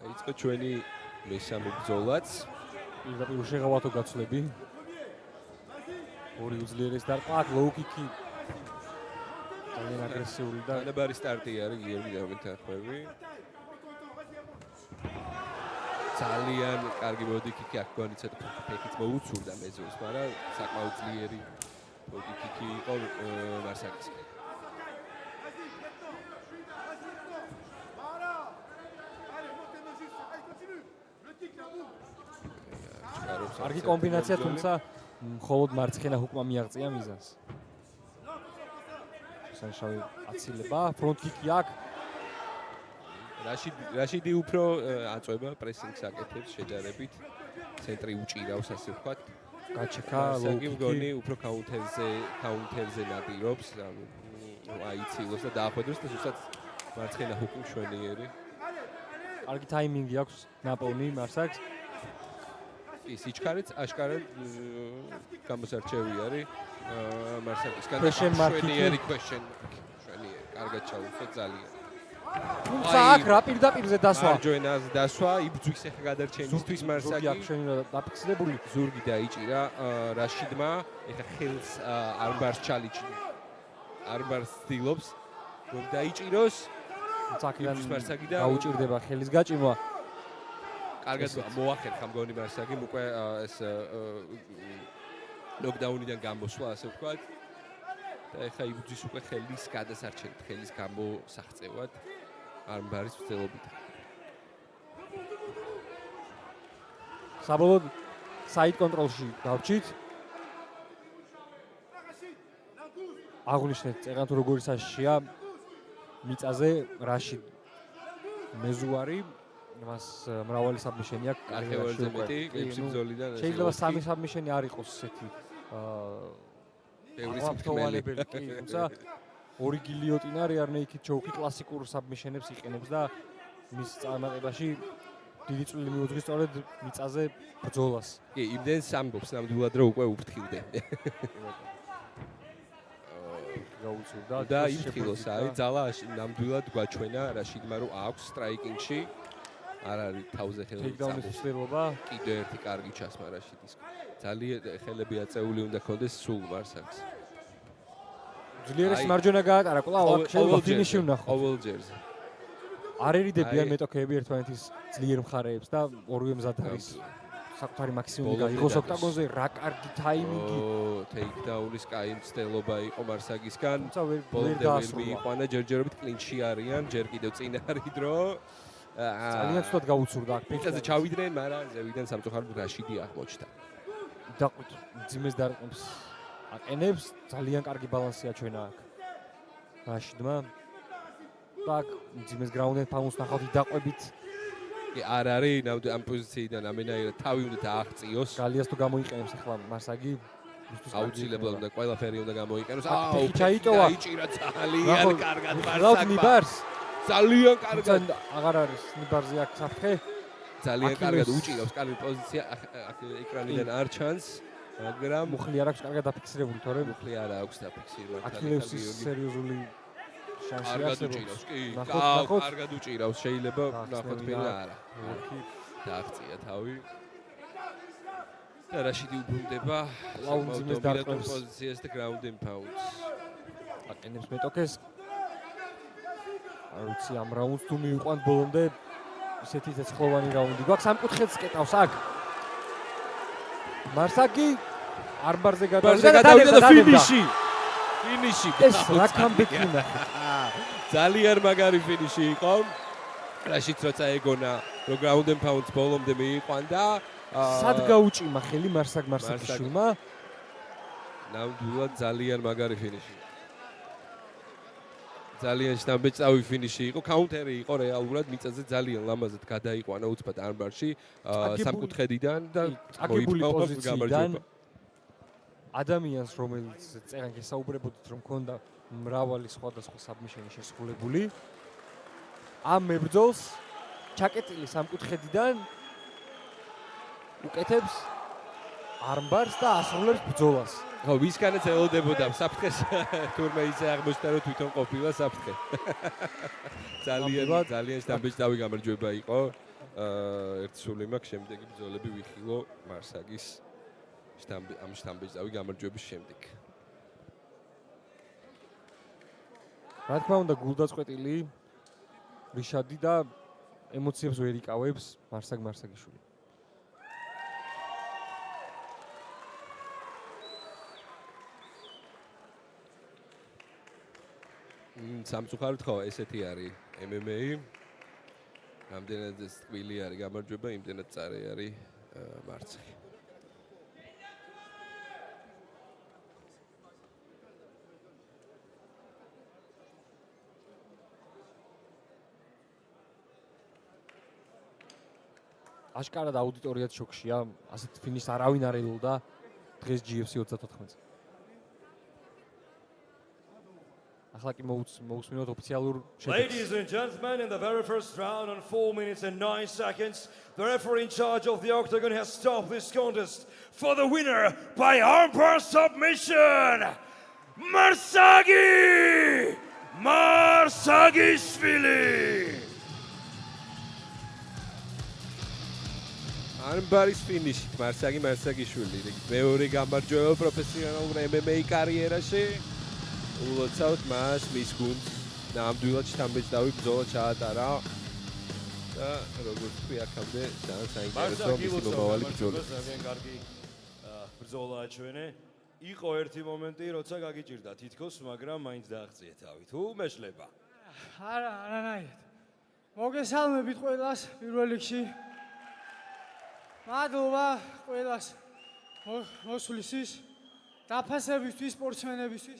დაიწყო ჩვენი მესამე ბრძოლაც. პირდაპირ შეღავათო გაცვლები. ორი უძლიერესი დარტყმა, აქ ლოუ-კიკი. ძალიან აგრესიული და ანაბარი სტარტი არის გიორგი დამეთანხმები. ძალიან კარგი მოდიკიკი აქ გონი ცოტა ფეხით მოუცურდა მეზოს, მაგრამ საკმაოდ ძლიერი მოდიკიკი იყო მარსაკის. კარგი კომბინაცია, თუმცა მხოლოდ მარცხენა ჰუკმა მიაღწია მიზანს. შესანიშნავი აცილება, ფრონტ კიკი აქ. რაშიდი უფრო აწვება პრესინგს აკეთებს შედარებით. ცენტრი უჭირავს ასე ვთქვათ. გაჩეკა ლოუ-კიკი მგონი უფრო კაუნტერზე ნადირობს, ანუ აიცილოს და დაახვედროს და ზუსტად მარცხენა ჰუკი მშვენიერი. კარგი ტაიმინგი აქვს ნაპოვნი მარსაკს. კი, სიჩქარეც აშკარად გამოსარჩევი არის მარსაკისგან. მშვენიერი question mark. მშვენიერი, კარგად ჩაუშვა ძალიან. თუმცა აქ რა პირდაპირზე დასვა. მარჯვენაზე დასვა, იბძვის ახლა გადარჩენისთვის მარსაკი. აქ შენილა დაფიქსირებული. ზურგი დაიჭირა რაშიდმა, ახლა ხელს არბარს ჩალიჩი. არბარს ცდილობს რომ დაიჭიროს. აქედან მარსაკი და გაუჭირდება ხელის გაჭიმვა. კარგად მოახერხა მგონი მარსაკი უკვე ეს ნოკდაუნიდან გამოსვლა, ასე ვთქვათ. და ახლა იბძვის უკვე ხელის გადასარჩენად, ხელის გამოსაღწევად არბარის ვცდილობით. საბოლოოდ საიდ კონტროლში დავჭით. აღნიშნეთ წეგან თუ როგორი საშიშია მიწაზე რაშიდ მეზუარი მას მრავალი საბმიშენი აქვს კარგეველზე მეტი ექვსი ბრძოლიდან შეიძლება სამი საბმიშენი არ იყოს ესეთი ბევრი საფრთხევალებელი კი თუმცა ორი გილიოტინა რეარნეიქით ჩოუკი კლასიკურ საბმიშენებს იყენებს და მის წარმატებაში დიდი წვლილი მიუძღვის სწორედ მიწაზე ბრძოლას. კი, იმდენს ამბობს ნამდვილად რომ უკვე უფრთხილდე. გაუწურდა და იფრთხილოს არის ძალა ნამდვილად გვაჩვენა რაშიდმა რომ აქვს სტრაიკინგში არ არის თავზე ხელები ტეიქდაუნის ცდილობა კიდევ ერთი კარგი ჩასმა რაშიდის. ძალიან ხელები აწეული უნდა ქონდეს სულ მარსაკს. ძლიერეს მარჯვენა გაატარა კვლავ აქ შეიძლება ფინიში ვნახოთ. ყოველ ჯერზე. არ ერიდებიან მეტოქეები ერთმანეთის ძლიერ მხარეებს და ორივე მზად არის საკუთარი მაქსიმუმი გაიღოს ოქტაგონზე რა კარგი ტაიმინგი. ტეიქდაუნის კაი მცდელობა იყო მარსაკისგან. თუმცა ვერ ბოლდები მიიყვანა ჯერჯერობით კლინჩი არიან, ჯერ კიდევ წინ არის დრო. ძალიან ცუდად გაუცურდა აქ ფეხზე ჩავიდნენ, მაგრამ ზევიდან სამწუხაროდ რაშიდი აღმოჩნდა. დაყვით ძიმეს დარტყმებს აყენებს, ძალიან კარგი ბალანსი აჩვენა აქ რაშიდმა. და აქ ძიმეს გრაუნდ პაუნს ნახავთ დაყვებით. კი არ არის ამ პოზიციიდან ამენაირად თავი უნდა დააღწიოს. გალიას თუ გამოიყენებს ახლა მარსაგი აუცილებლად უნდა ყველაფერი უნდა გამოიყენოს. ჩაიტოვა. დაიჭირა ძალიან კარგად მარსაკმა. ძალიან კარგად. აღარ არის ნიბარზე აქ საფრთხე. ძალიან კარგად უჭირავს, კარგი პოზიცია აქ ეკრანიდან არ ჩანს, მაგრამ მუხლი არ აქვს კარგად დაფიქსირებული, თორე მუხლი არ აქვს დაფიქსირებული. აქილევსის სერიოზული შანსი არსებობს. კი, კარგად უჭირავს, შეიძლება ნახოთ ფილმი არა. დააღწია თავი. და რაშიდი უბრუნდება ლაუნძიმეს დარტყმებს პოზიციას და ground and pounds. აყენებს მეტოქეს. არ ვიცი ამ რაუნდს თუ მივიყვანთ ბოლომდე ისეთი ცეცხლოვანი რაუნდი გვაქვს სამკუთხედს კეტავს აქ მარსაკი არბარზე გადავიდა და ფინიში ეს რა კამბექი უნდა ძალიან მაგარი ფინიში იყო რაშიც როცა ეგონა რომ ground and pounds ბოლომდე მიიყვანდა სად გაუჭიმა ხელი მარსაკიშვილმა ნამდვილად ძალიან მაგარი ფინიში ძალიან შთამბეჭდავი ფინიში იყო, კაუნტერი იყო რეალურად მიწაზე ძალიან ლამაზად გადაიყვანა უცბად არბარში სამკუთხედიდან და აგებული პოზიციიდან ადამიანს რომელიც წერან გესაუბრებოდით რომ ქონდა მრავალი სხვადასხვა საბმიშენი შესრულებული ამ მებრძოლს ჩაკეტილი სამკუთხედიდან უკეთებს არბარს და ასრულებს ბრძოლას. ხო, ვისგანაც ელოდებოდა საფრთხეს თურმე ისე აღმოჩნდა რომ თვითონ ყოფილა საფრთხე. ძალიან შთამბეჭდავი გამარჯვება იყო. ერთი სული მაქვს, შემდეგი ბრძოლები ვიხილო მარსაგის ამ შტამბეჭდავი გამარჯვების შემდეგ. რა თქმა უნდა, გულდაწყვეტილი რიშადი და ემოციებს ვერ იკავებს მარსაგიშვილი. სამწუხაროდ ხო, ესეთი არის MMA. რამდენად წყვილი არის გამარჯვება, იმდენად წარე არის მარცხი. აშკარად აუდიტორიაც შოქშია, ასეთ ფინიშს არავინ არ ელოდა დღეს GFC 34-ზე. ახლა კი მოусმინოთ ოფიციალურ შედეგს. Ladies and gentlemen, in the very first round on 4 minutes and 9 seconds, the referee in charge of the octagon has stopped this contest for the winner by armbar submission, Marsagiishvili. არმბარის ფინიში მარსაგიშვილი მეორე გამარჯვება პროფესიონალურ MMA კარიერაში. ულოცავთ მას მის გუნდს ნამდვილად შთამბეჭდავი ბრძოლა ჩაატარა და როგორც თქვი აქამდე ძალიან საინტერესო მისი მომავალი ბრძოლა. ძალიან კარგი ბრძოლა აჩვენე. იყო ერთი მომენტი, როცა გაგიჭირდა თითქოს, მაგრამ მაინც დააღწია თავი. თუ მეშლება. არანაირად. მოგესალმებით ყველას პირველ რიგში. მადლობა ყველას მოსვლისთვის, დაფასებისთვის, სპორტსმენებისთვის.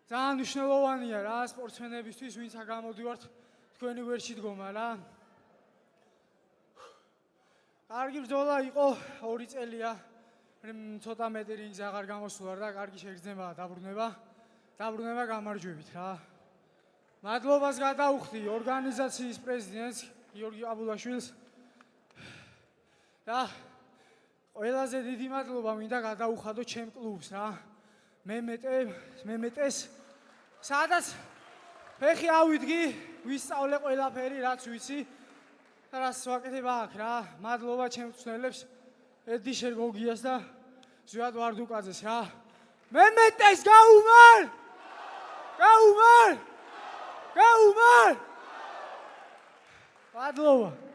ძალიან მნიშვნელოვანია რა სპორტსმენებისთვის, ვინც გამოდივართ თქვენი გვერდში დგომა რა. კარგი ბრძოლა იყო, 2 წელია. ცოტა მეტი რინგზე აღარ გამოსულა და კარგი შეგრძნება და დაბრუნება გამარჯვებით რა. მადლობას გადაუხდი ორგანიზაციის პრეზიდენტს გიორგი აბულაშვილს და ყველაზე დიდი მადლობა მინდა გადაუხადო ჩემ კლუბს რა. მემეტეს სადაც ფეხი ავიდგი, ვისწავლე ყველაფერი რაც ვიცი და რაც ვაკეთებ აქ რა. მადლობა ჩემ მწვრთნელებს ედიშერ გოგიას და ზვიად ვარდუკაძეს რა. მემეტეს გაუმარ! მადლობა!